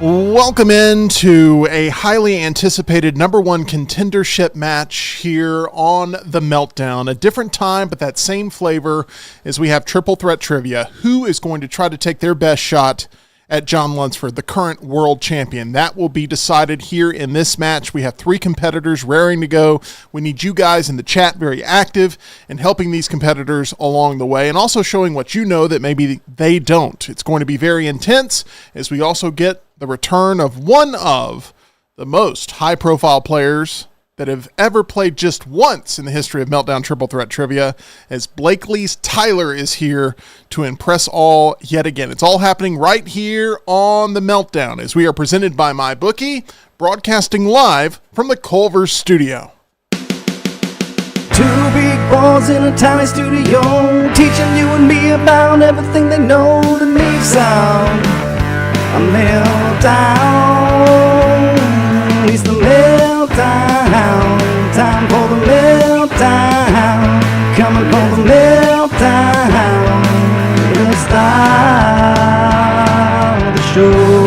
Welcome into a highly anticipated number one contendership match here on the Meltdown. A different time, but that same flavor as we have triple threat trivia. Who is going to try to take their best shot at John Lunsford, the current world champion? That will be decided here in this match. We have three competitors raring to go. We need you guys in the chat very active and helping these competitors along the way and also showing what you know that maybe they don't. It's going to be very intense as we also get the return of one of the most high-profile players that have ever played just once in the history of Meltdown Triple Threat Trivia, as Blakely's Tyler is here to impress all yet again. It's all happening right here on the Meltdown as we are presented by MyBookie, broadcasting live from the Culver studio. Two big boys in a tiny studio, teaching you and me about everything they know that makes sound a meltdown. It's the meltdown. Time for the meltdown. Coming for the meltdown. Let's start the show.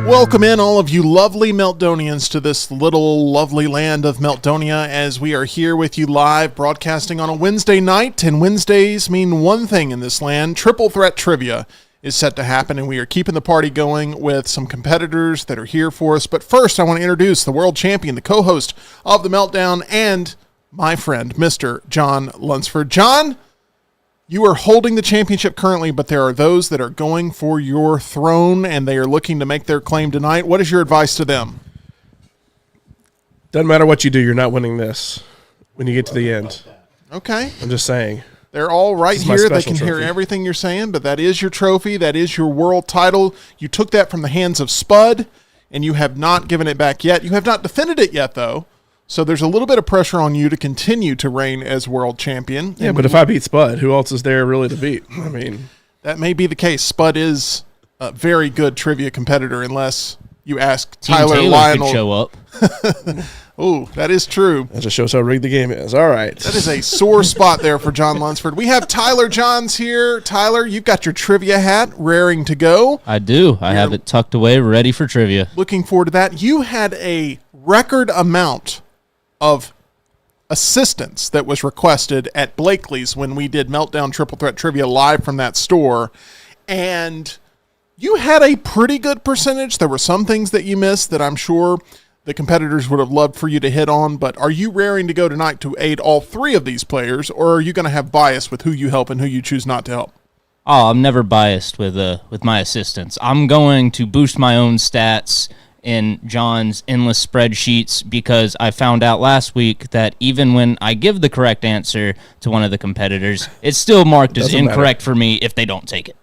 Welcome in, all of you lovely Meltdonians, to this little lovely land of Meltdonia as we are here with you live, broadcasting on a Wednesday night. And Wednesdays mean one thing in this land: triple threat trivia is set to happen, and we are keeping the party going with some competitors that are here for us. But first, I want to introduce the world champion, the co-host of the Meltdown, and my friend, Mr. John Lunsford. John, you are holding the championship currently, but there are those that are going for your throne, and they are looking to make their claim tonight. What is your advice to them? Doesn't matter what you do, you're not winning this when you get to the end. Okay. I'm just saying. They're all right This is my here. They special can hear trophy. everything you're saying, but that is your trophy. That is your world title. You took that from the hands of Spud, and you have not given it back yet. You have not defended it yet, though. So there's a little bit of pressure on you to continue to reign as world champion. Yeah, but if I beat Spud, who else is there really to beat? I mean, that may be the case. Spud is a very good trivia competitor, unless you ask Team Tyler Taylor Lionel. could show up. Oh, that is true. that just shows how rigged the game is. All right. That is a sore spot there for John Lunsford. We have Tyler Johns here. Tyler, you've got your trivia hat raring to go. I do. I have it tucked away, ready for trivia. Looking forward to that. You had a record amount of assistance that was requested at Blakely's when we did Meltdown Triple Threat Trivia live from that store, and you had a pretty good percentage. There were some things that you missed that I'm sure the competitors would have loved for you to hit on, but are you raring to go tonight to aid all three of these players, or are you going to have bias with who you help and who you choose not to help? Oh, I'm never biased with my assistants. I'm going to boost my own stats in John's endless spreadsheets because I found out last week that even when I give the correct answer to one of the competitors, it's still marked as incorrect for me if they don't take it.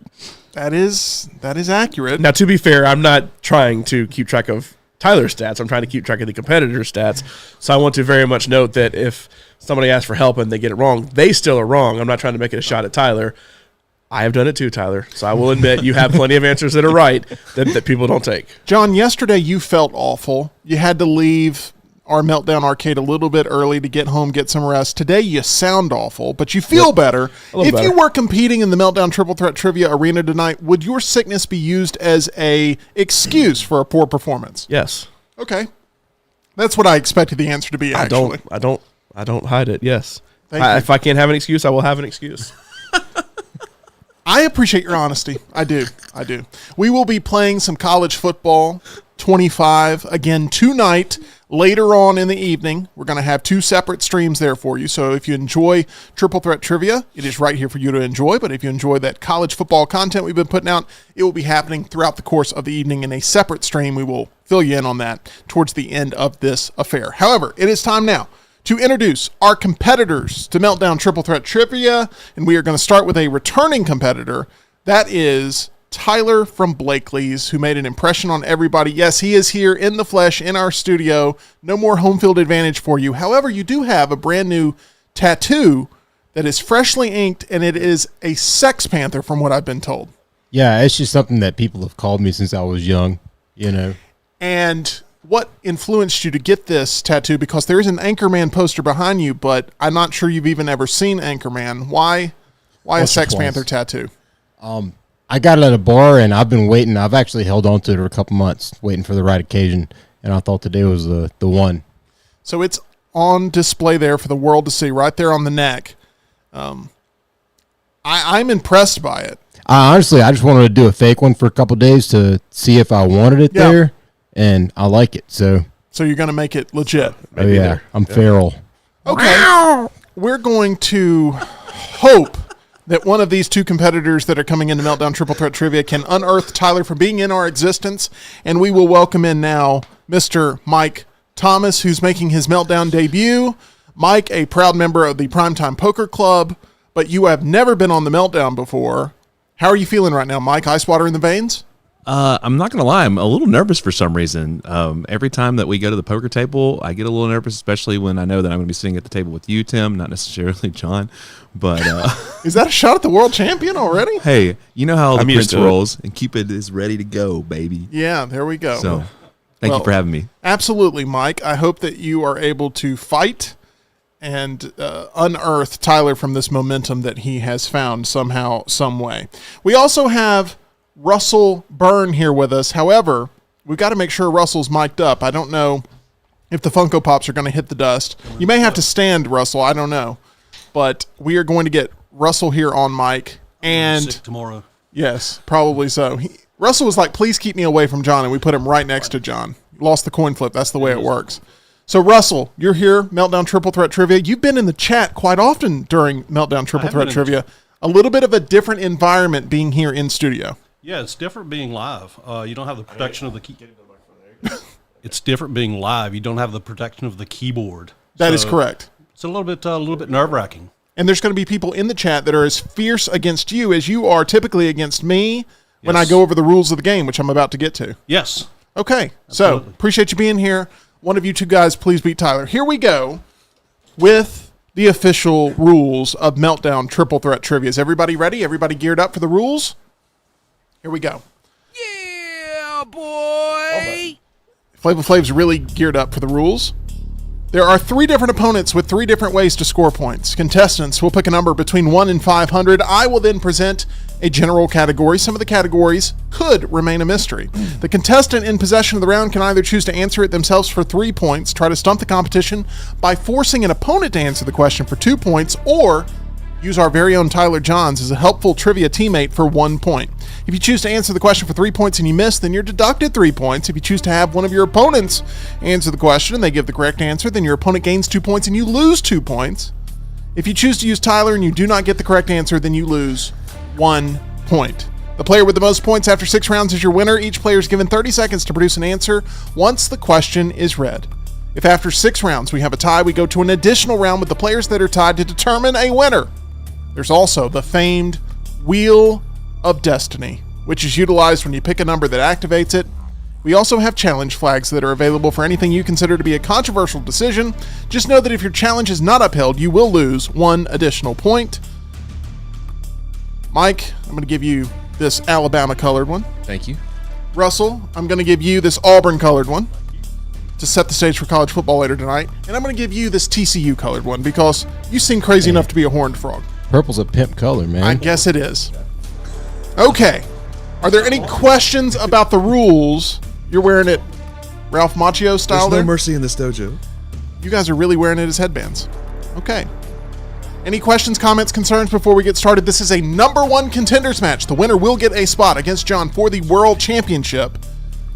That is accurate. Now, to be fair, I'm not trying to keep track of Tyler's stats. I'm trying to keep track of the competitor's stats. So I want to very much note that if somebody asks for help and they get it wrong, they still are wrong. I'm not trying to make it a shot at Tyler. I have done it too, Tyler. So I will admit you have plenty of answers that are right that people don't take. John, yesterday you felt awful. You had to leave our Meltdown arcade a little bit early to get home, get some rest. Today you sound awful, but you feel better. If you were competing in the Meltdown Triple Threat Trivia Arena tonight, would your sickness be used as a excuse for a poor performance? Yes. Okay. That's what I expected the answer to be, actually. I don't hide it. Yes. Thank you. If I can't have an excuse, I will have an excuse. I appreciate your honesty. I do. We will be playing some college football 25 again tonight. Later on in the evening, we're going to have two separate streams there for you. So if you enjoy Triple Threat Trivia, it is right here for you to enjoy. But if you enjoy that college football content we've been putting out, it will be happening throughout the course of the evening in a separate stream. We will fill you in on that towards the end of this affair. However, it is time now to introduce our competitors to Meltdown Triple Threat Trivia, and we are going to start with a returning competitor. That is Tyler from Blakely's, who made an impression on everybody. Yes, he is here in the flesh in our studio. No more home field advantage for you. However, you do have a brand new tattoo that is freshly inked, and it is a Sex Panther from what I've been told. Yeah, it's just something that people have called me since I was young, you know. And what influenced you to get this tattoo? Because there is an Anchorman poster behind you, but I'm not sure you've even ever seen Anchorman. Why a Sex Panther tattoo? I got it at a bar, and I've been waiting. I've actually held on to it for a couple months, waiting for the right occasion, and I thought today was the one. So it's on display there for the world to see, right there on the neck. I'm impressed by it. Honestly, I just wanted to do a fake one for a couple days to see if I wanted it there, and I like it. So you're going to make it legit. I'm feral. Okay. We're going to hope that one of these two competitors that are coming into Meltdown Triple Threat Trivia can unearth Tyler from being in our existence, and we will welcome in now Mr. Mike Thomas, who's making his Meltdown debut. Mike, a proud member of the Primetime Poker Club, but you have never been on the Meltdown before. How are you feeling right now, Mike? Ice water in the veins? I'm not going to lie. I'm a little nervous for some reason. Every time that we go to the poker table, I get a little nervous, especially when I know that I'm going to be sitting at the table with you, Tim, not necessarily John. But is that a shot at the world champion already? Hey, you know how the I'm used Prince to it. rolls, and Cupid is ready to go, baby. Yeah, there we go. So thank you for having me. Absolutely, Mike. I hope that you are able to fight and unearth Tyler from this momentum that he has found somehow, some way. We also have Russell Byrne here with us. However, we've got to make sure Russell's mic'd up. I don't know if the Funko Pops are going to hit the dust. You may have to stand, Russell. I don't know. But we are going to get Russell here on mic. And sick tomorrow. Yes, probably so. Russell was like, please keep me away from John, and we put him right next to John. Lost the coin flip. That's the way it works. So, Russell, you're here, Meltdown Triple Threat Trivia. You've been in the chat quite often during Meltdown Triple Threat Trivia. A little bit of a different environment being here in studio. Yeah, it's different being live. You don't have the protection of the key. It's different being live. You don't have the protection of the keyboard. That is correct. It's a little bit nerve-wracking. And there's going to be people in the chat that are as fierce against you as you are typically against me when I go over the rules of the game, which I'm about to get to. Yes. Okay, Absolutely. So appreciate you being here. One of you two guys, please beat Tyler. Here we go with the official rules of Meltdown Triple Threat Trivia. Is everybody ready? Everybody geared up for the rules? Here we go. Yeah, boy! Flavor Flav's really geared up for the rules. There are 3 different opponents with 3 different ways to score points. Contestants will pick a number between 1 and 500. I will then present a general category. Some of the categories could remain a mystery. The contestant in possession of the round can either choose to answer it themselves for 3 points, try to stump the competition by forcing an opponent to answer the question for 2 points, or use our very own Tyler Johns as a helpful trivia teammate for 1 point. If you choose to answer the question for 3 points and you miss, then you're deducted 3 points. If you choose to have one of your opponents answer the question and they give the correct answer, then your opponent gains 2 points and you lose 2 points. If you choose to use Tyler and you do not get the correct answer, then you lose 1 point. The player with the most points after 6 rounds is your winner. Each player is given 30 seconds to produce an answer once the question is read. If after 6 rounds we have a tie, we go to an additional round with the players that are tied to determine a winner. There's also the famed Wheel of Destiny, which is utilized when you pick a number that activates it. We also have challenge flags that are available for anything you consider to be a controversial decision. Just know that if your challenge is not upheld, you will lose 1 additional point. Mike, I'm going to give you this Alabama colored one. Thank you. Russell, I'm going to give you this Auburn colored one to set the stage for college football later tonight. And I'm going to give you this TCU colored one because you seem crazy enough to be a horned frog. Purple's a pimp color, man. I guess it is. Okay. Are there any questions about the rules? You're wearing it Ralph Macchio style There's there? no mercy in this dojo. You guys are really wearing it as headbands. Okay. Any questions, comments, concerns before we get started? This is a number 1 contenders match. The winner will get a spot against John for the World Championship,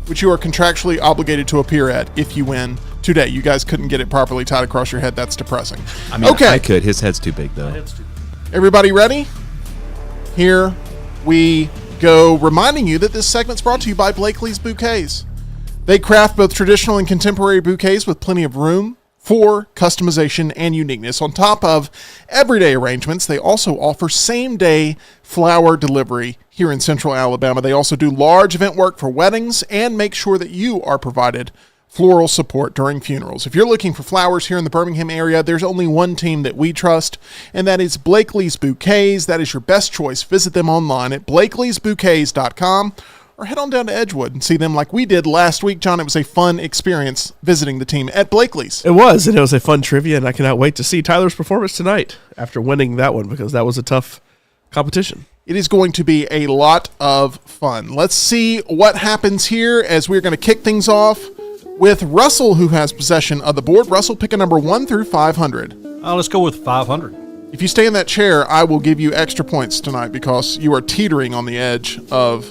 which you are contractually obligated to appear at if you win today. You guys couldn't get it properly tied across your head. That's depressing. I mean, okay. I could. His head's too big, though. Everybody ready? Here we go. Reminding you that this segment's brought to you by Blakely's Bouquets. They craft both traditional and contemporary bouquets with plenty of room for customization and uniqueness. On top of everyday arrangements, they also offer same-day flower delivery here in Central Alabama. They also do large event work for weddings and make sure that you are provided floral support during funerals. If you're looking for flowers here in the Birmingham area, there's only one team that we trust, and that is Blakely's Bouquets. That is your best choice. Visit them online at blakeleysbouquets.com or head on down to Edgewood and see them like we did last week. John, it was a fun experience visiting the team at Blakely's. It was, and it was a fun trivia, and I cannot wait to see Tyler's performance tonight after winning that one because that was a tough competition. It is going to be a lot of fun. Let's see what happens here as we're going to kick things off with Russell, who has possession of the board. Russell, pick a number 1 through 500. Let's go with 500. If you stay in that chair, I will give you extra points tonight because you are teetering on the edge of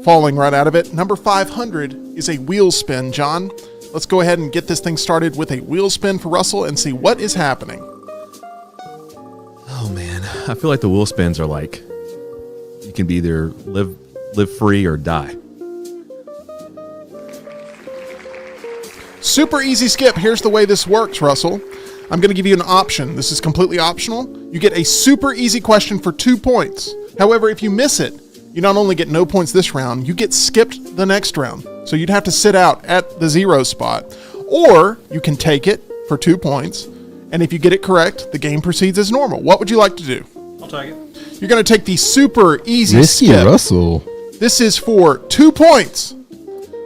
falling right out of it. Number 500 is a wheel spin. John, let's go ahead and get this thing started with a wheel spin for Russell and see what is happening. Oh man, I feel like the wheel spins are like you can be either live free or die. Super easy skip. Here's the way this works, Russell. I'm going to give you an option. This is completely optional. You get a super easy question for 2 points. However, if you miss it, you not only get no points this round, you get skipped the next round. So you'd have to sit out at the 0 spot. Or you can take it for 2 points. And if you get it correct, the game proceeds as normal. What would you like to do? I'll take it. You're going to take the super easy Risky skip. Russell. This is for 2 points.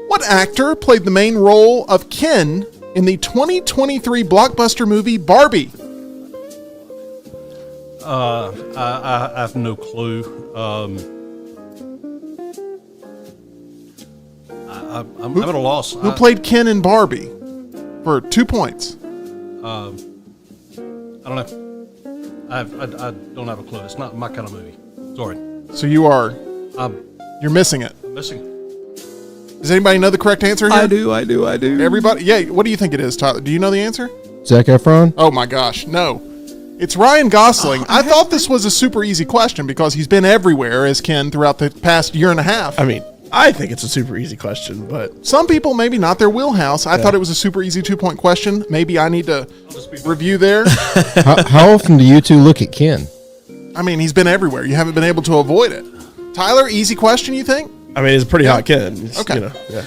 What actor played the main role of Ken in the 2023 blockbuster movie Barbie? I have no clue. I'm at a loss. Who played Ken in Barbie? For 2 points. I don't know. I don't have a clue. It's not my kind of movie. Sorry. So you're missing it. I'm missing. Does anybody know the correct answer here? I do. Everybody? Yeah, what do you think it is, Tyler? Do you know the answer? Zac Efron? Oh my gosh, no. It's Ryan Gosling. I thought this was a super easy question because he's been everywhere as Ken throughout the past year and a half. I mean, I think it's a super easy question, but Some people, maybe not their wheelhouse. I thought it was a super easy 2-point question. Maybe I need to review there. How often do you two look at Ken? I mean, he's been everywhere. You haven't been able to avoid it. Tyler, easy question, you think? I mean, it's a pretty hot Ken. It's, Okay. Yeah.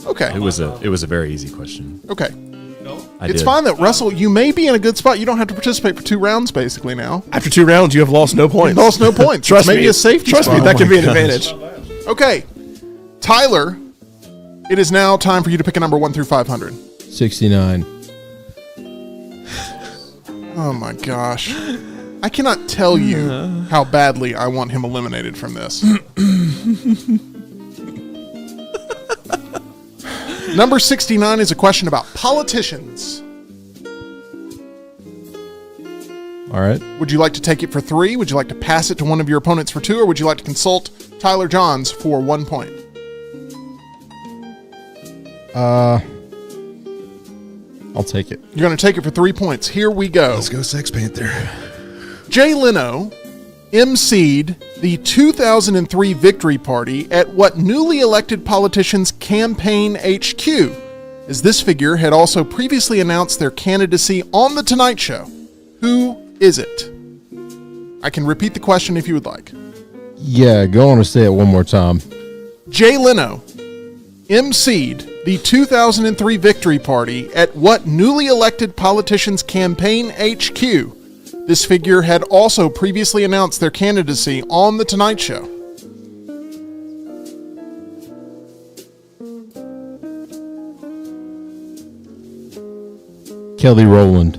Okay. It was a very easy question. Okay. I It's did. fine that, Russell, you may be in a good spot. You don't have to participate for 2 rounds, basically, now. After 2 rounds, you have lost no points. You lost no points. Trust Maybe me. a safety Trust me, spot. that could be an gosh. advantage. Okay. Tyler, it is now time for you to pick a number 1 through 500. 69. Oh, my gosh. I cannot tell you how badly I want him eliminated from this. Number 69 is a question about politicians. All right. Would you like to take it for 3? Would you like to pass it to one of your opponents for 2? Or would you like to consult Tyler Johns for 1 point? I'll take it. You're going to take it for 3 points. Here we go. Let's go, Sex Panther. Jay Leno emceed the 2003 victory party at what newly elected politician's campaign HQ, as this figure had also previously announced their candidacy on The Tonight Show. Who is it? I can repeat the question if you would like. Yeah, go on and say it one more time. Jay Leno emceed the 2003 victory party at what newly elected politician's campaign HQ? This figure had also previously announced their candidacy on The Tonight Show. Kelly Rowland.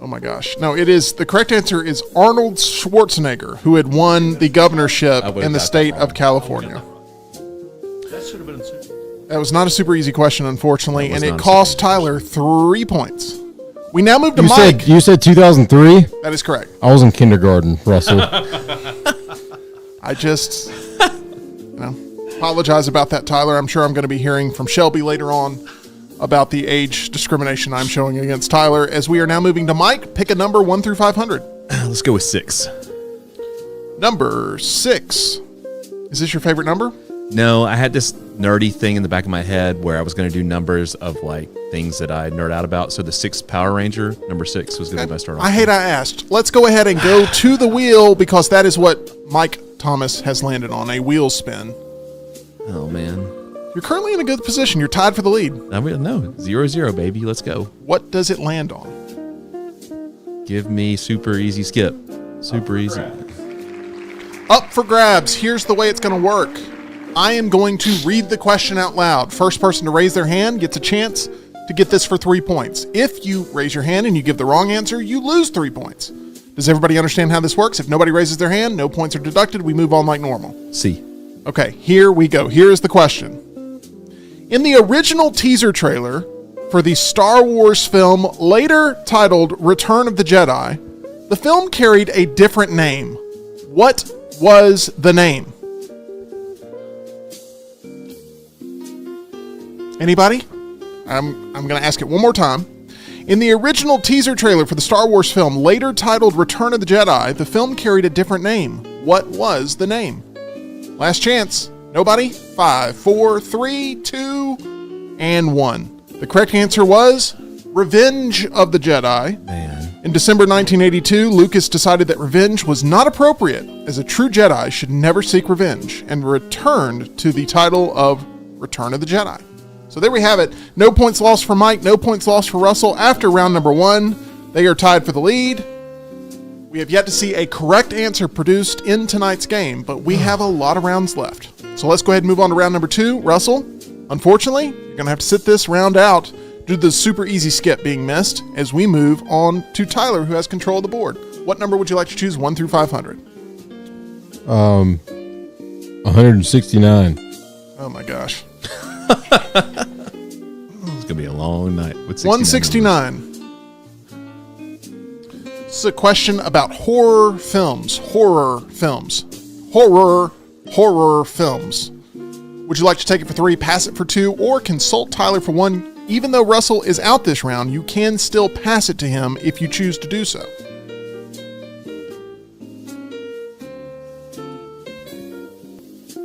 Oh my gosh. No, the correct answer is Arnold Schwarzenegger, who had won the governorship in the state of California. That should have been super. That was not a super easy question, unfortunately, and it not a cost super easy Tyler 3 points. We now move to You Mike. said 2003? That is correct. I was in kindergarten, Russell. I just apologize about that, Tyler. I'm sure I'm going to be hearing from Shelby later on about the age discrimination I'm showing against Tyler. As we are now moving to Mike, pick a number 1 through 500. Let's go with 6. Number 6. Is this your favorite number? No, I had this nerdy thing in the back of my head where I was going to do numbers of like things that I nerd out about. So the 6th Power Ranger, number 6 was going to be my start off. I hate I asked. Let's go ahead and go to the wheel because that is what Mike Thomas has landed on, a wheel spin. Oh man, You're currently in a good position. You're tied for the lead. no, 0-0, baby. Let's go. What does it land on? Give me super easy skip. Super easy. Up for grabs. Here's the way it's going to work. I am going to read the question out loud. First person to raise their hand gets a chance to get this for 3 points. If you raise your hand and you give the wrong answer, you lose 3 points. Does everybody understand how this works? If nobody raises their hand, no points are deducted. We move on like normal. C. Okay, here we go. Here is the question. In the original teaser trailer for the Star Wars film later titled Return of the Jedi, the film carried a different name. What was the name? Anybody? I'm going to ask it one more time. In the original teaser trailer for the Star Wars film later titled Return of the Jedi, the film carried a different name. What was the name? Last chance. Nobody? 5, 4, 3, 2, and 1. The correct answer was Revenge of the Jedi. Man. In December 1982, Lucas decided that revenge was not appropriate, as a true Jedi should never seek revenge, and returned to the title of Return of the Jedi. So there we have it. No points lost for Mike, no points lost for Russell. After round number 1, they are tied for the lead. We have yet to see a correct answer produced in tonight's game, but we have a lot of rounds left. So let's go ahead and move on to round number 2. Russell, unfortunately, you're going to have to sit this round out due to the super easy skip being missed as we move on to Tyler, who has control of the board. What number would you like to choose, 1 through 500? 169. Oh my gosh. It's going to be a long night. With 169. This is a question about horror films. Horror films. Horror films. Would you like to take it for 3, pass it for 2, or consult Tyler for 1? Even though Russell is out this round, you can still pass it to him if you choose to do so.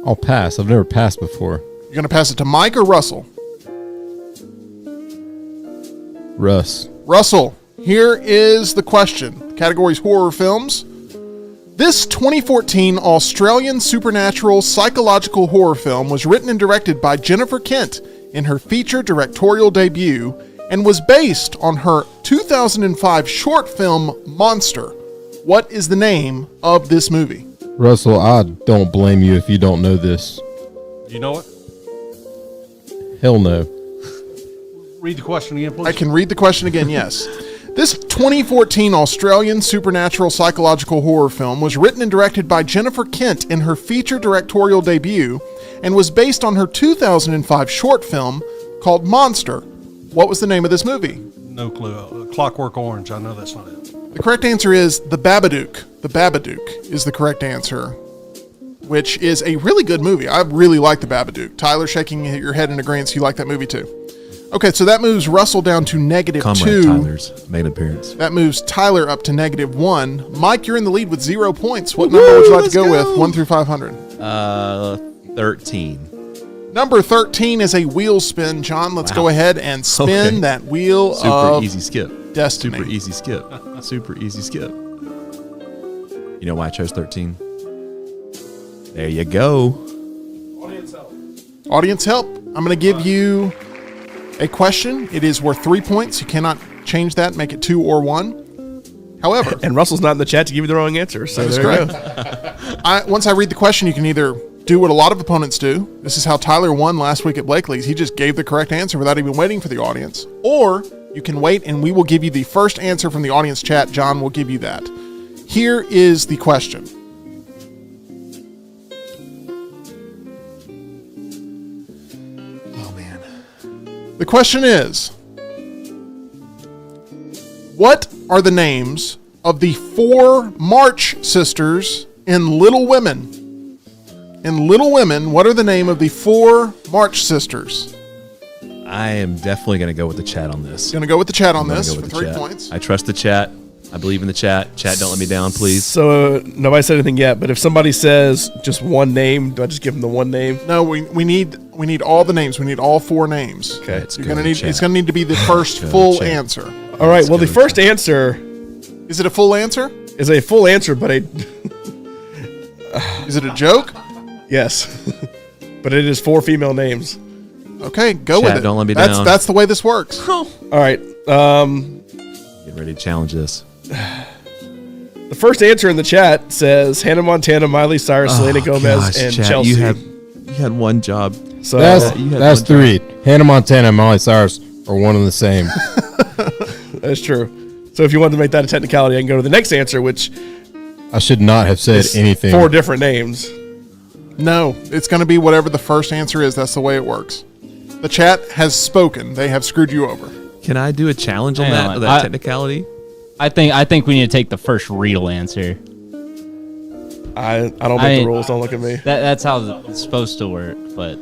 I'll pass. I've never passed before. You're going to pass it to Mike or Russell? Russ. Russell, here is the question. The category is horror films. This 2014 Australian supernatural psychological horror film was written and directed by Jennifer Kent in her feature directorial debut and was based on her 2005 short film Monster. What is the name of this movie? Russell, I don't blame you if you don't know this. You know it? Hell no. Read the question again, please. I can read the question again, yes. This 2014 Australian supernatural psychological horror film was written and directed by Jennifer Kent in her feature directorial debut and was based on her 2005 short film called Monster. What was the name of this movie? No clue. Clockwork Orange. I know that's not it. The correct answer is The Babadook. The Babadook is the correct answer, which is a really good movie. I really like The Babadook. Tyler, shaking your head in agreement, you like that movie too. Okay, so that moves Russell down to -2. Tyler's made appearance. That moves Tyler up to -1. Mike, you're in the lead with 0 points. What number would you like to go with, 1 through 500? 13. Number 13 is a wheel spin. John, let's go ahead and spin that wheel of easy skip. destiny. Super easy skip. Super easy skip. You know why I chose 13? There you go. Audience help. I'm going to give you a question. It is worth 3 points. You cannot change that, make it 2 or 1. However, And Russell's not in the chat to give you the wrong answer. So that is there you correct. go. Once I read the question, you can either do what a lot of opponents do. This is how Tyler won last week at Blakely's. He just gave the correct answer without even waiting for the audience. Or you can wait and we will give you the first answer from the audience chat. John will give you that. Here is the question. Oh, man. The question is, what are the names of the 4 March sisters in Little Women? In Little Women, what are the name of the 4 March sisters? I am definitely going to go with the chat on this. Going to go with the chat on I'm gonna this go for with the 3 chat. points. I trust the chat. I believe in the chat. Chat, don't let me down, please. So nobody said anything yet, but if somebody says just one name, do I just give them the one name? No, we need all the names. We need all 4 names. Okay. Let's You're go gonna to need. chat. It's going to need to be the first go full chat. answer. All right. Let's Well, go the to first chat. answer Is it a full answer? is a full answer, but Is it a joke? yes, but it is 4 female names. Okay, go Chat, with it. don't let me that's down. That's the way this works. All right. Get ready to challenge this. The first answer in the chat says Hannah Montana, Miley Cyrus, Selena Gomez, Gosh, and chat, Chelsea. You had one job. So That's you had that's one 3. Hannah Montana and Miley Cyrus are one and the same. that's true. So if you wanted to make that a technicality, I can go to the next answer, which I should not have said is anything. 4 different names. No, it's going to be whatever the first answer is. That's the way it works. The chat has spoken. They have screwed you over. Can I do a challenge on Hang that on. that technicality? I think we need to take the first real answer. I don't make the rules. Don't look at me. That's how it's supposed to work. But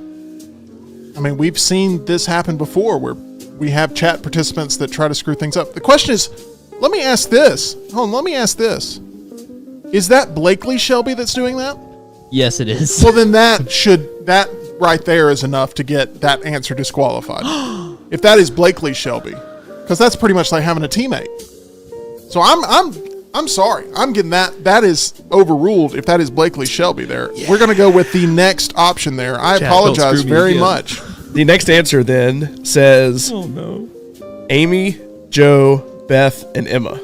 I mean, we've seen this happen before where we have chat participants that try to screw things up. The question is, let me ask this. Hold on, let me ask this. Is that Blakely Shelby that's doing that? yes, it is. Well, then that right there is enough to get that answer disqualified. If that is Blakely Shelby, because that's pretty much like having a teammate. So I'm sorry. I'm getting that. That is overruled if that is Blakely Shelby there. Yeah. We're going to go with the next option there. I apologize very much. The next answer then says, "Oh no, Amy, Joe, Beth, and Emma."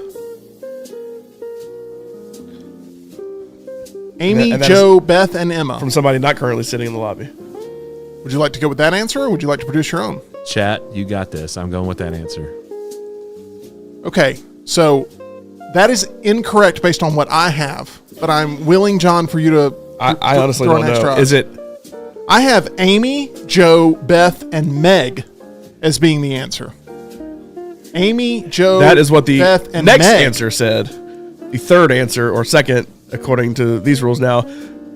Amy, and that Joe, Beth, and Emma. From somebody not currently sitting in the lobby. Would you like to go with that answer, or would you like to produce your own? Chat, you got this. I'm going with that answer. Okay, so that is incorrect based on what I have, but I'm willing, John, for you to. I honestly throw don't an extra know. Is it? I have Amy, Joe, Beth, and Meg as being the answer. Amy, Joe, That is what the Beth, and next Meg. answer said. The third answer, or second, according to these rules now,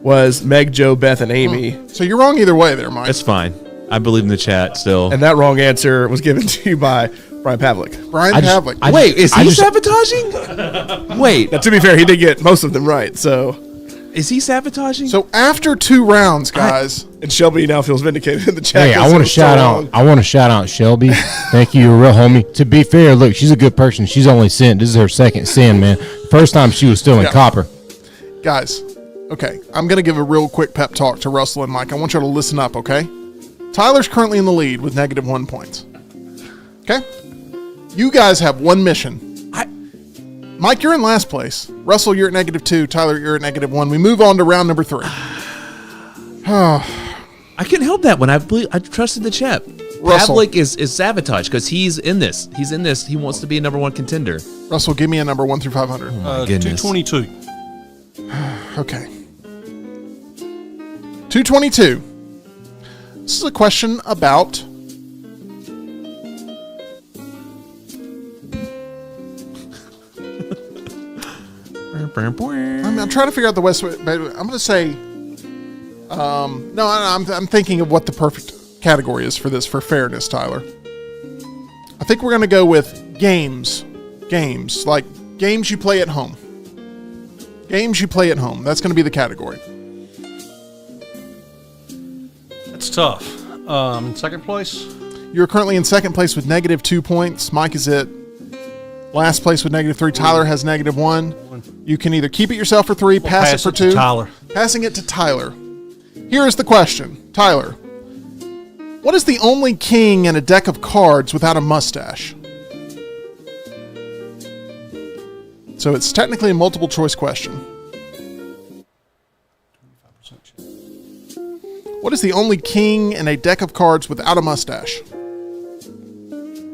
was Meg, Joe, Beth, and Amy. So you're wrong either way there, Mike. It's fine. I believe in the chat still. And that wrong answer was given to you by Brian Pavlik. Brian Pavlik. Wait, is he sabotaging? Wait, Now, to be fair, he did get most of them right. So, is he sabotaging? So after 2 rounds, guys. and Shelby now feels vindicated in the chat. Hey, I want to shout out. I want to shout out Shelby. Thank you, you're a real homie. To be fair, look, she's a good person. She's only sinned. This is her second sin, man. First time she was still in copper. Guys, okay, I'm going to give a real quick pep talk to Russell and Mike. I want you to listen up, okay? Tyler's currently in the lead with -1 points. Okay? You guys have one mission. Mike, you're in last place. Russell, you're at -2. Tyler, you're at -1. We move on to round number 3. I couldn't help that when I trusted the chat. Russell. Pavlik is sabotage because he's in this. He's in this. He wants to be a #1 contender. Russell, give me a number 1 through 500. Goodness. 222. Okay. 222. This is a question about I'm trying to figure out the West. I'm going to say no. I'm thinking of what the perfect category is for this for fairness, Tyler. I think we're going to go with games like games you play at home. Games you play at home. That's going to be the category. That's tough. In second place? You're currently in second place with -2 points. Mike is at last place with -3. Tyler has -1. You can either keep it yourself for 3, pass it for 2. To Tyler. Passing it to Tyler. Here is the question. Tyler, what is the only king in a deck of cards without a mustache? So it's technically a multiple choice question. What is the only king in a deck of cards without a mustache?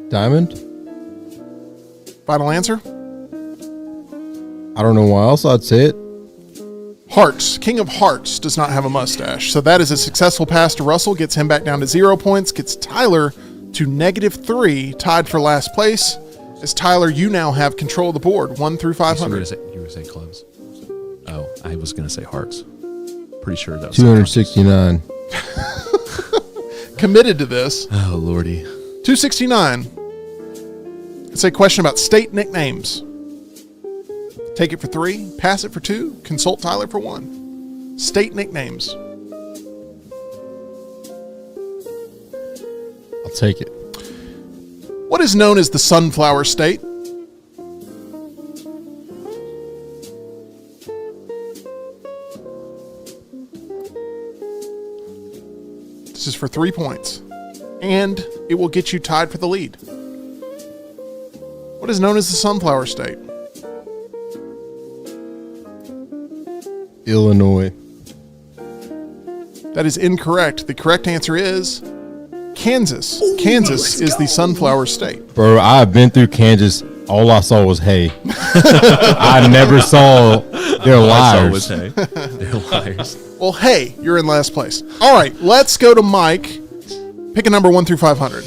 Diamond? Final answer? I don't know why else I'd say it. Hearts. King of Hearts does not have a mustache. So that is a successful pass to Russell. Gets him back down to 0 points. Gets Tyler to -3, tied for last place. As Tyler, you now have control of the board, 1 through 500. You were going to say clubs. Oh, I was going to say hearts. Pretty sure that was 269. Committed to this. Oh, Lordy. 269. It's a question about state nicknames. Take it for 3, pass it for 2, consult Tyler for 1. State nicknames. I'll take it. What is known as the Sunflower State? This is for 3 points. And it will get you tied for the lead. What is known as the Sunflower State? Illinois. That is incorrect. The correct answer is Kansas. Kansas is the Sunflower State. Bro, I've been through Kansas all I saw was hay. I never saw they're liars. Hey. They're liars. Well, hey, you're in last place. All right, let's go to Mike. Pick a number 1 through 500.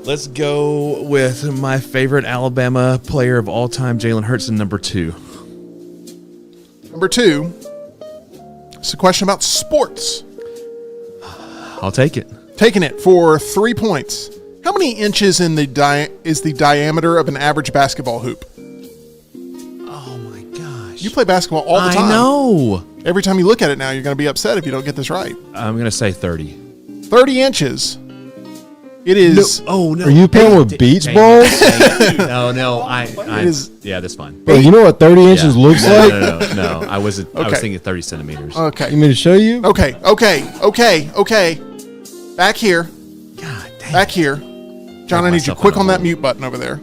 Let's go with my favorite Alabama player of all time, Jalen Hurts, in number 2. Number 2. It's a question about sports. I'll take it. Taking it for 3 points. How many inches in is the diameter of an average basketball hoop? Oh my gosh. You play basketball all the time. I know. Every time you look at it now, you're going to be upset if you don't get this right. I'm going to say 30. 30 inches. It is. Oh, no. Are you playing with beach balls? No. Yeah, that's fine. Bro, you know what 30 inches looks like? No. I was Okay. thinking 30 centimeters. Okay. You mean to show you? Okay. Back here. God damn. Back here. John, I need you myself quick in a on that hole. mute button over there.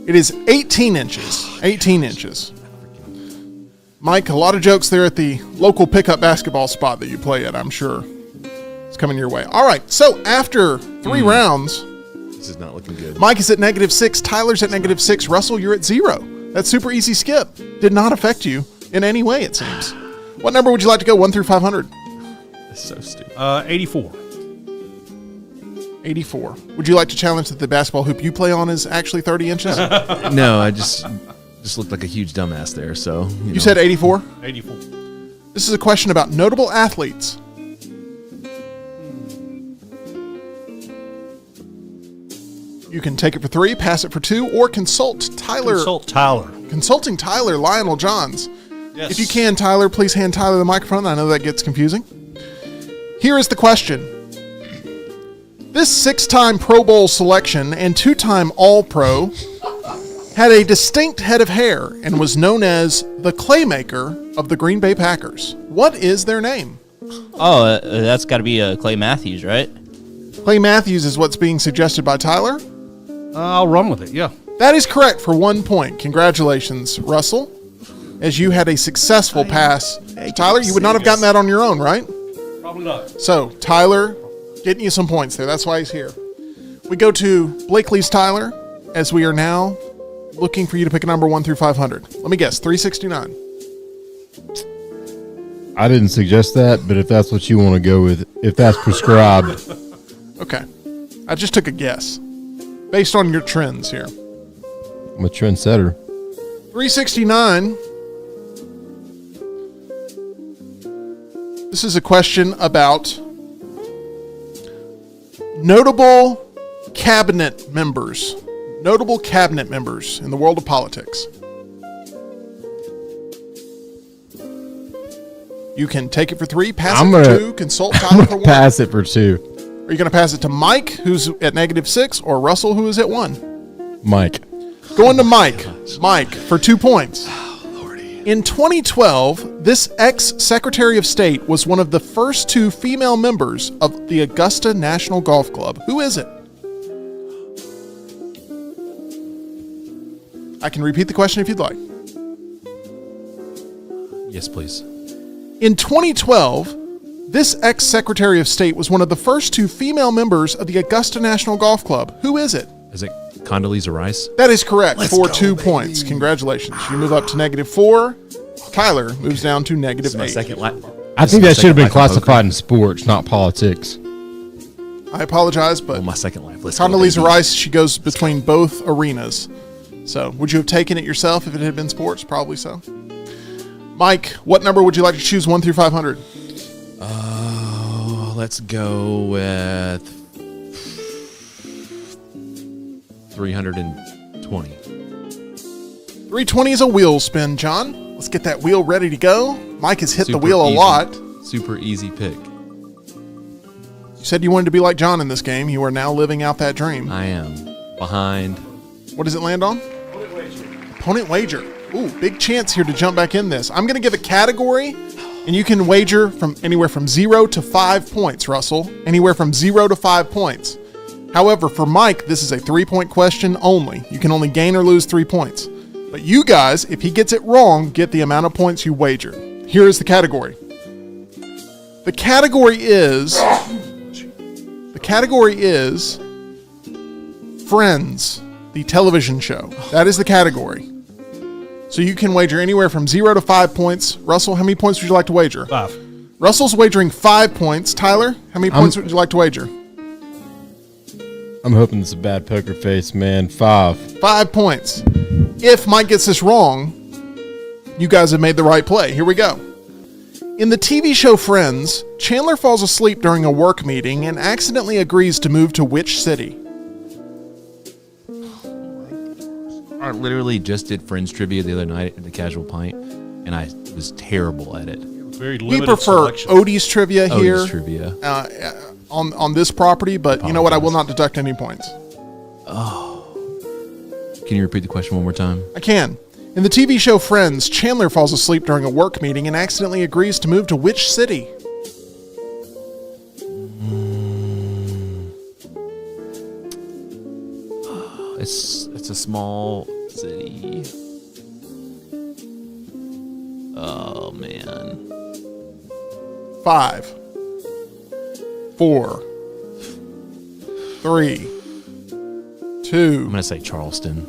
It is 18 inches. 18 inches. Mike, a lot of jokes there at the local pickup basketball spot that you play at, I'm sure. It's coming your way. All right, so after 3 rounds, This is not looking good. Mike is at -6, Tyler's at -6, Russell, you're at 0. That super easy skip did not affect you in any way, it seems. What number would you like to go, 1 through 500? That's so stupid. 84. 84. Would you like to challenge that the basketball hoop you play on is actually 30 inches? No, I just looked like a huge dumbass there. So You said 84? 84. This is a question about notable athletes. You can take it for 3, pass it for 2, or consult Tyler. Consult Tyler. Consulting Tyler, Lionel Johns. Yes. If you can, Tyler, please hand Tyler the microphone. I know that gets confusing. Here is the question. This 6-time Pro Bowl selection and 2-time All-Pro had a distinct head of hair and was known as the Claymaker of the Green Bay Packers. What is their name? Oh, that's got to be Clay Matthews, right? Clay Matthews is what's being suggested by Tyler. I'll run with it, yeah. That is correct for 1 point. Congratulations, Russell, as you had a successful pass. Tyler, you would not have gotten that on your own, right? Probably not. So, Tyler, getting you some points there. That's why he's here. We go to Blakely's Tyler, as we are now looking for you to pick a number 1 through 500. Let me guess, 369. I didn't suggest that, but if that's what you want to go with, if that's prescribed. Okay. I just took a guess based on your trends here. I'm a trendsetter. 369. This is a question about notable cabinet members. Notable cabinet members in the world of politics. You can take it for 3, pass it for 2, consult Tyler for 1. Pass it for 2. Are you going to pass it to Mike, who's at -6, or Russell, who is at 1? Mike. Going to Mike. Mike for 2 points. In 2012, this ex-Secretary of State was one of the first 2 female members of the Augusta National Golf Club. Who is it? I can repeat the question if you'd like. Yes, please. In 2012, this ex-Secretary of State was one of the first 2 female members of the Augusta National Golf Club. Who is it? Is it Condoleezza Rice? That is correct for 2 points. Congratulations. You move up to -4. Tyler moves down to This is my -8. second life. I think that should have been classified in sports, not politics. I apologize, but Well, my second life. Let's go, Condoleezza baby. Rice, she goes between both arenas. So, would you have taken it yourself if it had been sports? Probably so. Mike, what number would you like to choose 1 through 500? Let's go with 320. 320 is a wheel spin, John. Let's get that wheel ready to go. Mike has hit the Super wheel a easy. lot. Super easy pick. You said you wanted to be like John in this game. You are now living out that dream. I am behind. What does it land on? Opponent wager. Ooh, big chance here to jump back in this. I'm going to give a category, and you can wager from anywhere from 0 to 5 points, Russell. Anywhere from 0 to 5 points. However, for Mike, this is a 3-point question only. You can only gain or lose 3 points. But you guys, if he gets it wrong, get the amount of points you wager. Here is the category. The category is Friends. the television show. That is the category. So you can wager anywhere from 0 to 5 points. Russell, how many points would you like to wager? 5. Russell's wagering 5 points. Tyler, how many points would you like to wager? I'm hoping it's a bad poker face, man. 5. 5 points. If Mike gets this wrong, you guys have made the right play. Here we go. In the TV show Friends, Chandler falls asleep during a work meeting and accidentally agrees to move to which city? I literally just did Friends trivia the other night at the Casual Pint, and I was terrible at it. Very We limited prefer selection. Odie's trivia here Odie's trivia. on this property, but you know what? I will not deduct any points. Can you repeat the question one more time? I can. In the TV show Friends, Chandler falls asleep during a work meeting and accidentally agrees to move to which city? It's a small city. Oh man. 5, 4, 3, 2. I'm gonna say Charleston.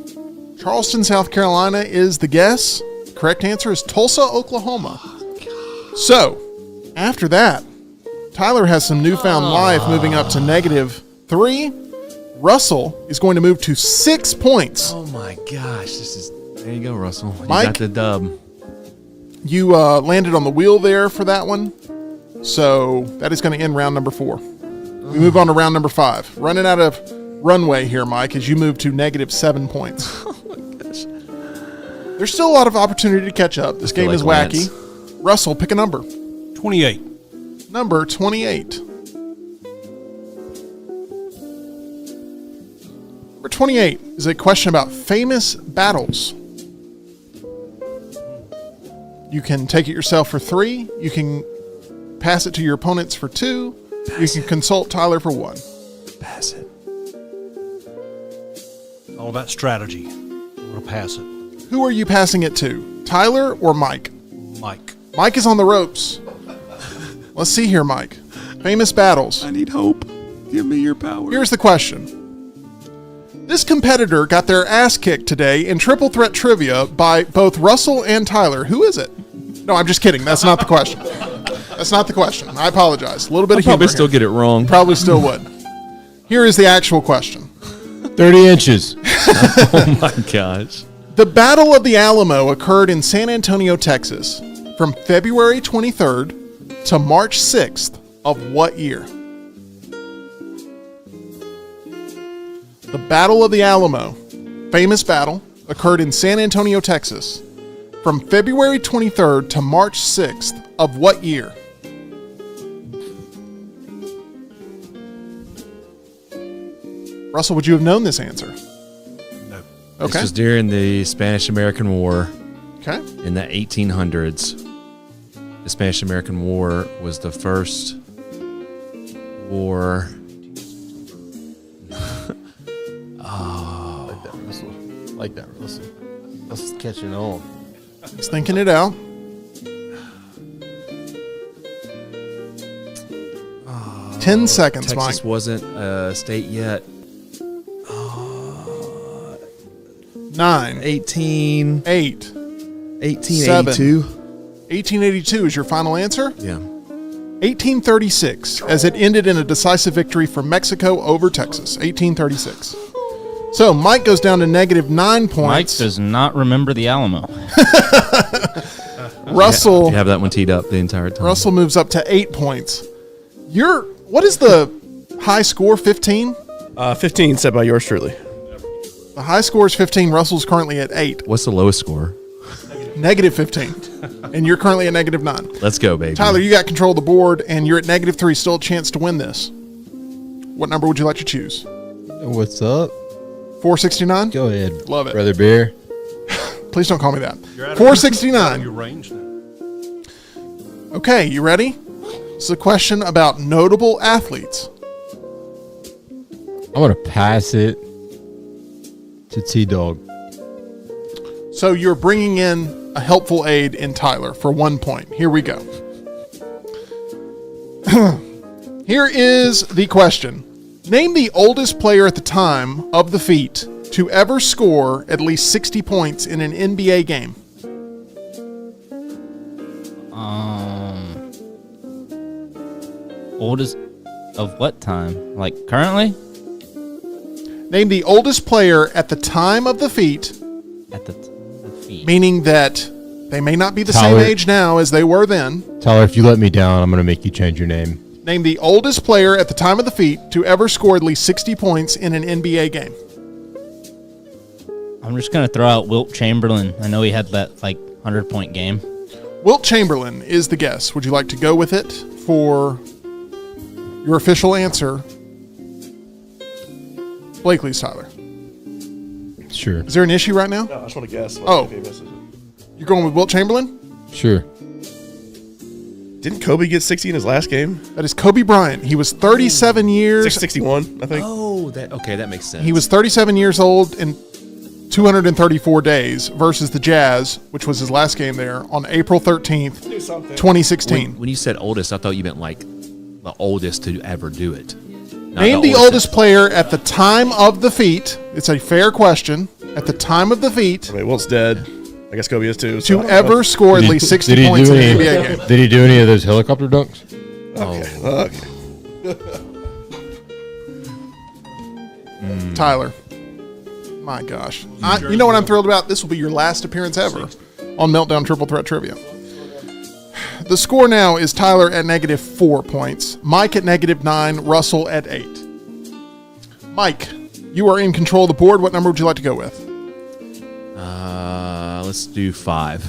Charleston, South Carolina is the guess. Correct answer is Tulsa, Oklahoma. So, after that, Tyler has some newfound life moving up to -3. Russell is going to move to 6 points. Oh my gosh, there you go, Russell. You Mike? got the dub. You landed on the wheel there for that one. So that is going to end round number 4. We move on to round number 5. Running out of runway here, Mike, as you move to -7 points. Oh my gosh. There's still a lot of opportunity to catch up. This game like is wacky. Lance. Russell, pick a number. 28. Number 28. Number 28 is a question about famous battles. You can take it yourself for 3. You can pass it to your opponents for 2. You can consult Tyler for 1. Pass it. All about strategy. I'm going to pass it. Who are you passing it to? Tyler or Mike? Mike. Mike is on the ropes. Let's see here, Mike. Famous battles. I need hope. Give me your power. Here's the question. This competitor got their ass kicked today in triple threat trivia by both Russell and Tyler. Who is it? No, I'm just kidding. That's not the question. That's not the question. I apologize. A little bit of humor Probably still here. get it wrong. Probably still would. Here is the actual question. 30 inches. Oh my gosh. The Battle of the Alamo occurred in San Antonio, Texas, from February 23rd to March 6th of what year? The Battle of the Alamo, famous battle, occurred in San Antonio, Texas, from February 23rd to March 6th of what year? Russell, would you have known this answer? No. This Okay. was during the Spanish-American War Okay. in the 1800s. The Spanish-American War was the first war. Like that, Russell. Russell's catching on. He's thinking it out. Ten seconds, Texas Mike. wasn't a state yet. 9, 18, 8, 1882. 1882 is your final answer? Yeah. 1836, as it ended in a decisive victory for Mexico over Texas. 1836. So Mike goes down to -9 Mike points. does not remember the Alamo. Russell You have that one teed up the entire time. Russell moves up to 8 points. What is the high score? 15? 15 set by yours truly. The high score is 15. Russell's currently at 8. What's the lowest score? -15. And you're currently at -9. Let's go, baby. Tyler, you got control of the board, and you're at -3. Still a chance to win this. What number would you like to choose? What's up? 469? Go ahead. Love it. Brother Bear. Please don't call me that. You're out of 469. your range now. Okay, you ready? It's a question about notable athletes. I'm going to pass it to T-Dog. So you're bringing in a helpful aid in Tyler for 1 point. Here we go. Here is the question. Name the oldest player at the time of the feat to ever score at least 60 points in an NBA game? Oldest of what time? Like currently? Name the oldest player at the time of the feat, At the feet. meaning that they may not be the Tyler. same age now as they were then. Tyler, if you let me down, I'm going to make you change your name. Name the oldest player at the time of the feat to ever score at least 60 points in an NBA game. I'm just gonna throw out Wilt Chamberlain. I know he had that like 100-point game. Wilt Chamberlain is the guess. Would you like to go with it for your official answer? Blakely's Tyler. Sure. Is there an issue right now? No, I just want to guess. Oh. If he misses it. You're going with Wilt Chamberlain? Sure. Didn't Kobe get 60 in his last game? That is Kobe Bryant. He was 37 years. 661, I think. Oh, that makes sense. He was 37 years old in 234 days versus the Jazz, which was his last game there, on April 13th, 2016. When you said oldest, I thought you meant like the oldest to ever do it. Not Name the oldest player at the time of the feat. It's a fair question. At the time of the feat, I mean, Wilt's dead. I guess Kobe is too. to So I don't know. ever score at least 60 Did he points do in an any? NBA game. Did he do any of those helicopter dunks? Okay. Tyler. My gosh. You know what I'm thrilled about? This will be your last appearance ever on Meltdown Triple Threat Trivia. The score now is Tyler at -4 points, Mike at -9, Russell at 8. Mike, you are in control of the board. What number would you like to go with? Let's do 5.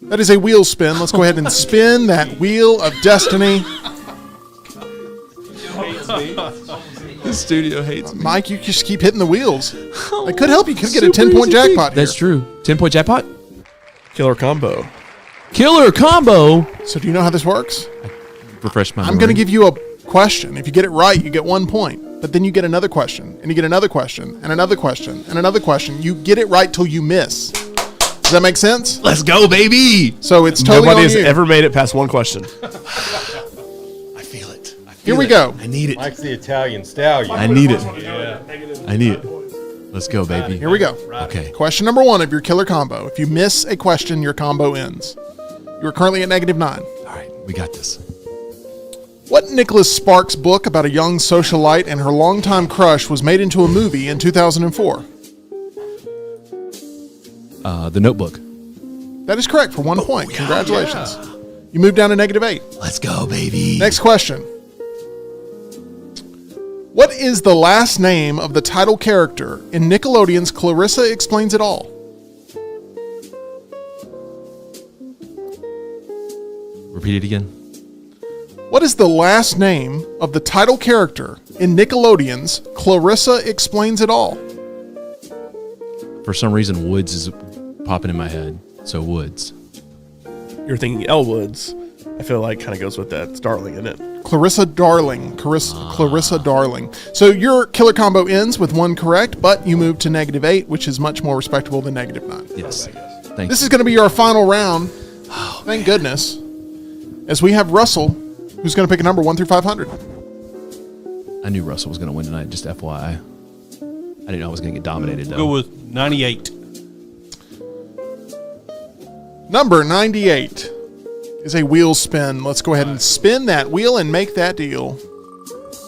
That is a wheel spin. Let's go ahead and spin that wheel of destiny. The studio hates me. Mike, you just keep hitting the wheels. That could help. You could get a 10-point jackpot here. That's true. 10-point jackpot. Killer combo. Killer combo. So do you know how this works? Refresh my. I'm going to give you a question. If you get it right, you get 1 point. But then you get another question, and you get another question, and another question, and another question. You get it right till you miss. Does that make sense? Let's go, baby. So it's totally Nobody on has you. ever made it past one question. I feel it. Here we go. I need it. Mike's the Italian stallion. I need it. I need it. Let's go, baby. Here we go. Okay. Question number 1 of your killer combo. If you miss a question, your combo ends. You are currently at -9. All right, we got this. What Nicholas Sparks book about a young socialite and her longtime crush was made into a movie in 2004? The Notebook. That is correct for 1 point. Congratulations. You move down to -8. Let's go, baby. Next question. What is the last name of the title character in Nickelodeon's Clarissa Explains It All? Repeat it again. What is the last name of the title character in Nickelodeon's Clarissa Explains It All? For some reason, Woods is popping in my head. So Woods. You're thinking Elwoods. I feel like kind of goes with that. It's Darling, isn't it? Clarissa Darling. Clarissa Darling. So your killer combo ends with 1 correct, but you move to -8, which is much more respectable than -9. Yes. Thank This you. is going to be our final round. Thank goodness. As we have Russell, who's going to pick a number 1 through 500. I knew Russell was going to win tonight, just FYI. I didn't know I was going to get dominated, though. Go with 98. Number 98 is a wheel spin. Let's go ahead and spin that wheel and make that deal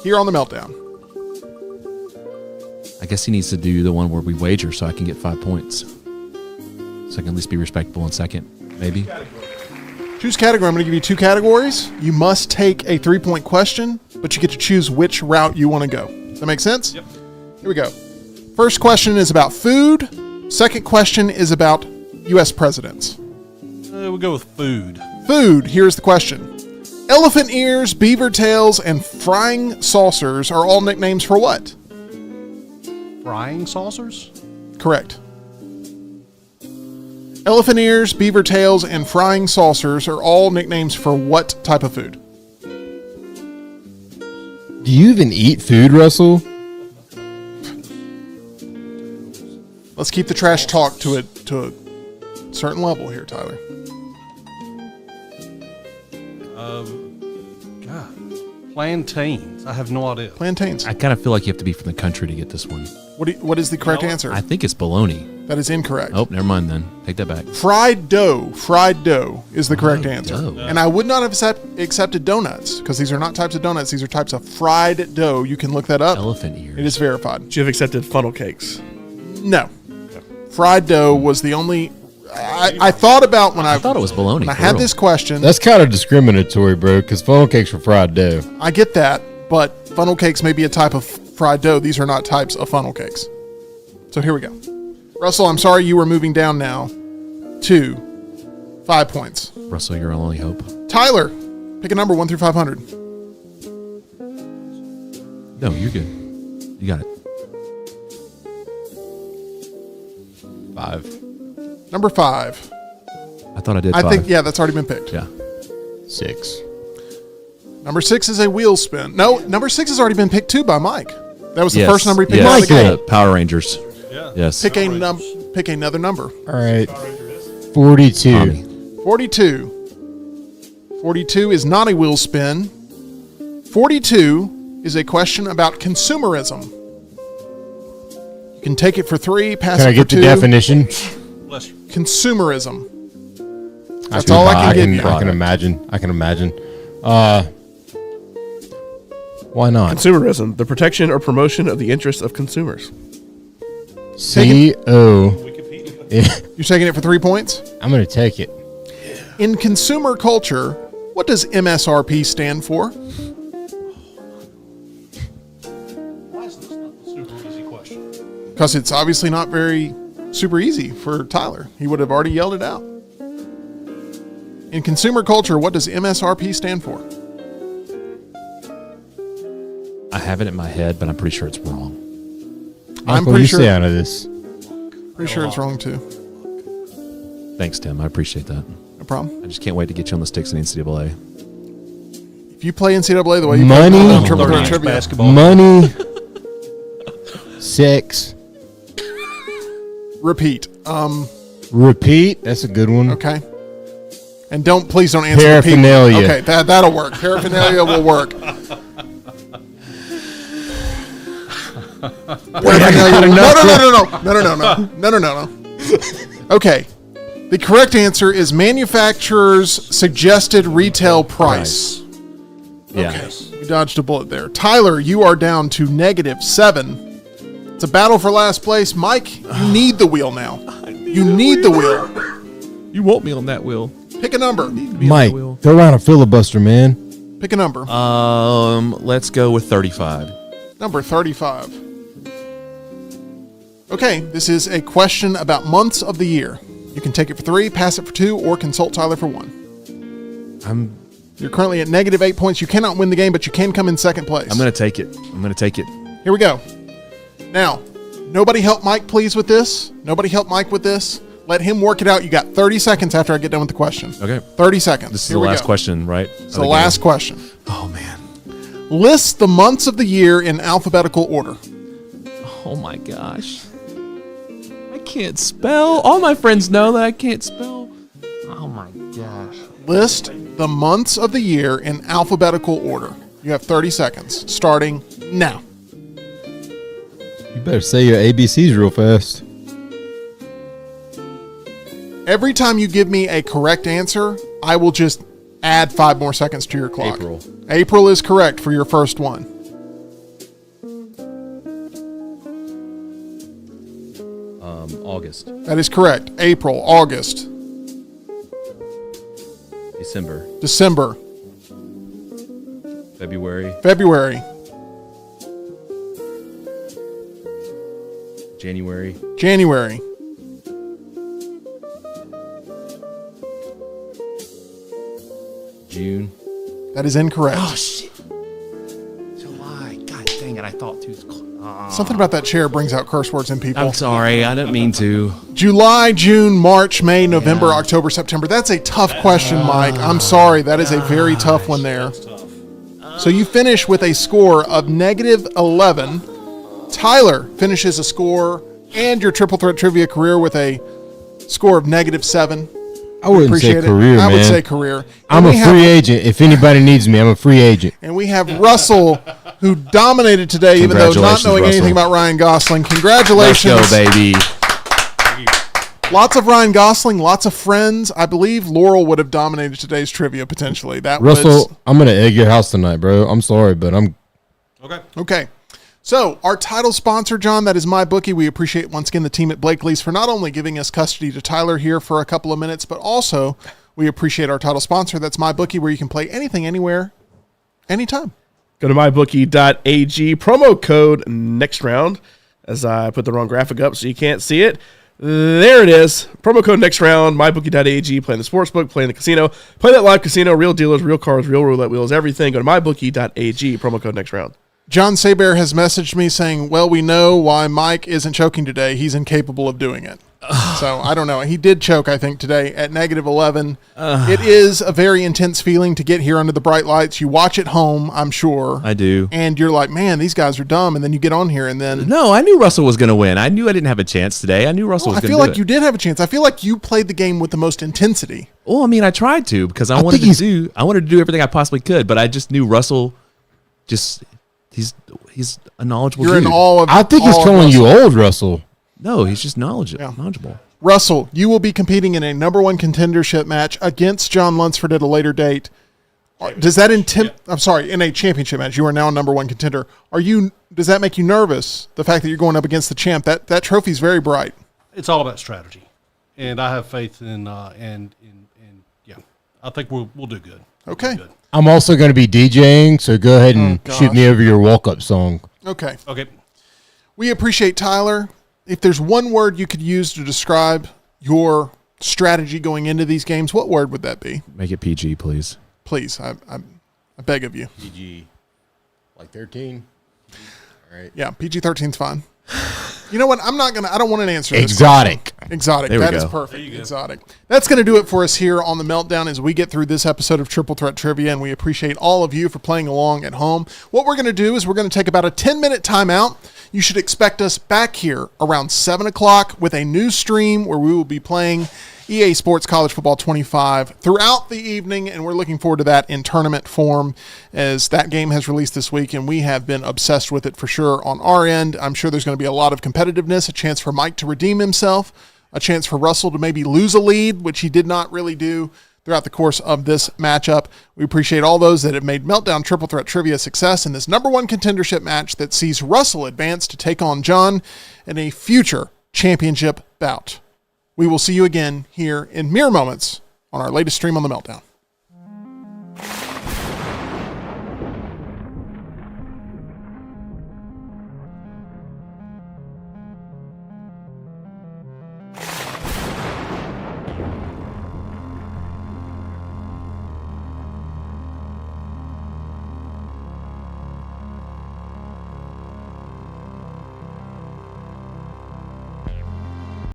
here on the Meltdown. I guess he needs to do the one where we wager so I can get 5 points. So I can at least be respectable in second, maybe. Choose category. I'm going to give you 2 categories. You must take a 3-point question, but you get to choose which route you want to go. Does that make sense? Yep. Here we go. First question is about food. Second question is about U.S. presidents. We'll go with food. Food. Here's the question. Elephant ears, beaver tails, and frying saucers are all nicknames for what? Frying saucers? Correct. Elephant ears, beaver tails, and frying saucers are all nicknames for what type of food? Do you even eat food, Russell? Let's keep the trash talk to a certain level here, Tyler. Plantains. I have no idea. Plantains. I kind of feel like you have to be from the country to get this one. What is the correct answer? I think it's bologna. That is incorrect. Oh, never mind then. Take that back. Fried dough. Fried dough is the correct answer. dough. And I would not have accepted donuts because these are not types of donuts. These are types of fried dough. You can look that up. Elephant ears. It is verified. Should have accepted funnel cakes. No. Fried dough was the only... I thought about when I thought it was bologna. When I for had real. this question. That's kind of discriminatory, bro, because funnel cakes are fried dough. I get that, but funnel cakes may be a type of fried dough. These are not types of funnel cakes. So here we go. Russell, I'm sorry you were moving down now to 5 points. Russell, your only hope. Tyler, pick a number 1 through 500. No, you're good. You got it. 5. Number 5. I thought I did I 5. think, yeah, that's already been picked. Yeah. 6. Number 6 is a wheel spin. No, number 6 has already been picked too by Mike. That was the Yes. first number he picked Yes. out of the game. Power Rangers. Yeah. Yes. Pick another number. All right. 42. Tommy. 42. 42 is not a wheel spin. 42 is a question about consumerism. You can take it for 3, pass Can it I for get 2. the definition? Bless you. Consumerism. That's all I can give you. I can imagine. Why not? Consumerism, the protection or promotion of the interests of consumers. C-O. You're taking it for 3 points? I'm going to take it. In consumer culture, what does MSRP stand for? Why is this not a super easy question? Because it's obviously not very super easy for Tyler. He would have already yelled it out. In consumer culture, what does MSRP stand for? I have it in my head, but I'm pretty sure it's wrong. I'm Michael, pretty you sure. stay out of this. Pretty sure it's wrong too. Thanks, Tim. I appreciate that. No problem. I just can't wait to get you on the sticks in NCAA. If you play NCAA the way you Money. play on Triple Threat Learning Trivia, basketball. Money. Sex. repeat. Repeat. That's a good one. Okay. And please don't answer Paraphernalia. repeat. Okay, that'll work. Paraphernalia will work. Paraphernalia. No. Okay. The correct answer is manufacturer's suggested retail price. Yeah. You dodged a bullet there. Tyler, you are down to -7. It's a battle for last place. Mike, you need the wheel now. You need the wheel. You want me on that wheel? Pick a number. Mike, go around a filibuster, man. Pick a number. Let's go with 35. Number 35. Okay, this is a question about months of the year. You can take it for 3, pass it for 2, or consult Tyler for 1. You're currently at -8 points. You cannot win the game, but you can come in second place. I'm going to take it. Here we go. Now, nobody help Mike, please, with this. Nobody help Mike with this. Let him work it out. You got 30 seconds after I get done with the question. Okay. 30 seconds. This is Here the we last go. question, right? It's the last question. Oh, man. List the months of the year in alphabetical order. Oh, my gosh. I can't spell. All my friends know that I can't spell. Oh, my gosh. List the months of the year in alphabetical order. You have 30 seconds, starting now. You better say your ABCs real fast. Every time you give me a correct answer, I will just add 5 more seconds to your clock. April. April is correct for your first one. August. That is correct. April, August, December. December, February. February, January. January, June. that is incorrect. Oh, shit. July. God dang it. I thought too. Something about that chair brings out curse words in people. I'm sorry. I didn't mean to. July, June, March, May, November, October, September. That's a tough question, Mike. I'm sorry. That is a very tough one there. So you finish with a score of -11. Tyler finishes a score and your Triple Threat Trivia career with a score of -7. I wouldn't say Appreciate it. career, man. I would say career. I'm And a we have- free agent. If anybody needs me, I'm a free agent. And we have Russell, who dominated today, even though not Congratulations, knowing anything Russell. about Ryan Gosling. Let's Congratulations. go, baby. Lots of Ryan Gosling, lots of friends. I believe Laurel would have dominated today's trivia potentially. That was Russell, I'm gonna egg your house tonight, bro. I'm sorry, but I'm Okay. okay. So our title sponsor, John, that is MyBookie. We appreciate once again the team at Blakely's for not only giving us custody to Tyler here for a couple of minutes, but also we appreciate our title sponsor. That's MyBookie, where you can play anything, anywhere, anytime. Go to mybookie.ag, promo code next round, as I put the wrong graphic up so you can't see it. There it is. Promo code next round, mybookie.ag, playing the sportsbook, playing the casino, play that live casino, real dealers, real cars, real roulette wheels, everything. Go to mybookie.ag, promo code next round. John Saber has messaged me saying, well, we know why Mike isn't choking today. He's incapable of doing it. So I don't know. He did choke, I think, today at -11. It is a very intense feeling to get here under the bright lights. You watch at home, I'm sure. I do. And you're like, man, these guys are dumb. And then you get on here and then... No, I knew Russell was going to win. I knew I didn't have a chance today. I knew Russell was I going to feel do like you did have a chance. I feel like you played the game with the most intensity. Well, I mean, I tried to because I wanted to do everything I possibly could, but I just knew Russell he's a knowledgeable You're dude. in all of I think he's all of calling you Russell. old, Russell. No, he's just knowledgeable. Russell, you will be competing in a #1 contendership match against John Lunsford at a later date. Does that I'm sorry, in a championship match? You are now a #1 contender. Does that make you nervous? The fact that you're going up against the champ, that trophy's very bright. It's all about strategy, and I have faith in yeah. I think we'll do good. We'll do Okay. good. I'm also going to be DJing, so go ahead and Oh, shoot me over your walk-up song. Okay. Okay. We appreciate Tyler. If there's one word you could use to describe your strategy going into these games, what word would that be? Make it PG, please. Please, I beg of you. PG, like 13. All right. Yeah, PG-13's fine. You know what? I don't want an answer. to this Exotic. question. Exotic. There we That is go. perfect. Exotic. That's going to do it for us here on the Meltdown as we get through this episode of Triple Threat Trivia, and we appreciate all of you for playing along at home. What we're going to do is we're going to take about a 10-minute timeout. You should expect us back here around 7 o'clock with a new stream where we will be playing EA Sports College Football 25 throughout the evening, and we're looking forward to that in tournament form as that game has released this week, and we have been obsessed with it for sure on our end. I'm sure there's going to be a lot of competitiveness, a chance for Mike to redeem himself, a chance for Russell to maybe lose a lead, which he did not really do throughout the course of this matchup. We appreciate all those that have made Meltdown Triple Threat Trivia a success in this #1 contendership match that sees Russell advance to take on John in a future championship bout. We will see you again here in mere moments on our latest stream on the Meltdown.